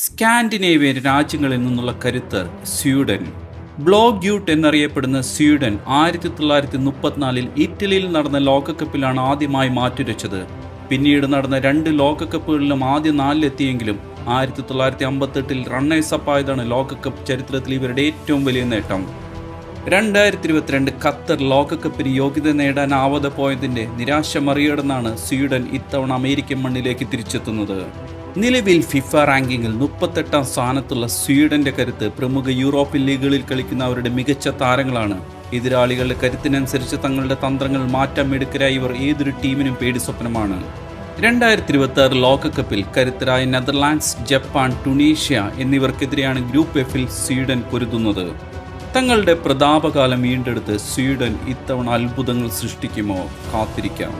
Scandinavian രാജ്യങ്ങളിൽ നിന്നുള്ള കരുത്ത് സ്വീഡൻ. ബ്ലോക്ക് യൂട്ട് എന്നറിയപ്പെടുന്ന സ്വീഡൻ 1934 ഇറ്റലിയിൽ നടന്ന ലോകകപ്പിലാണ് ആദ്യമായി മാറ്റുരച്ചത്. പിന്നീട് നടന്ന 2 ലോകകപ്പുകളിലും ആദ്യ 4-ലെത്തിയെങ്കിലും 1958 റണ്ണേഴ്സപ്പ് ആയതാണ് ലോകകപ്പ് ചരിത്രത്തിൽ ഇവരുടെ ഏറ്റവും വലിയ നേട്ടം. 2022 ഖത്തർ ലോകകപ്പിന് യോഗ്യത നേടാനാവാതെ പോയതിന്റെ നിരാശ മറികടന്നാണ് സ്വീഡൻ ഇത്തവണ അമേരിക്കൻ മണ്ണിലേക്ക് തിരിച്ചെത്തുന്നത്. നിലവിൽ ഫിഫ റാങ്കിങ്ങിൽ 38ാം സ്ഥാനത്തുള്ള സ്വീഡന്റെ കരുത്ത് പ്രമുഖ യൂറോപ്യൻ ലീഗുകളിൽ കളിക്കുന്ന അവരുടെ മികച്ച താരങ്ങളാണ്. എതിരാളികളുടെ കരുത്തിനനുസരിച്ച് തങ്ങളുടെ തന്ത്രങ്ങൾ മാറ്റാൻ മിടുക്കരായ ഇവർ ഏതൊരു ടീമിനും പേടി സ്വപ്നമാണ്. 2026 ലോകകപ്പിൽ കരുത്തരായ നെതർലാൻഡ്സ്, ജപ്പാൻ, ടുണീഷ്യ എന്നിവർക്കെതിരെയാണ് ഗ്രൂപ്പ് എഫിൽ സ്വീഡൻ പൊരുതുന്നത്. തങ്ങളുടെ പ്രതാപകാലം വീണ്ടെടുത്ത് സ്വീഡൻ ഇത്തവണ അത്ഭുതങ്ങൾ സൃഷ്ടിക്കുമോ? കാത്തിരിക്കാം.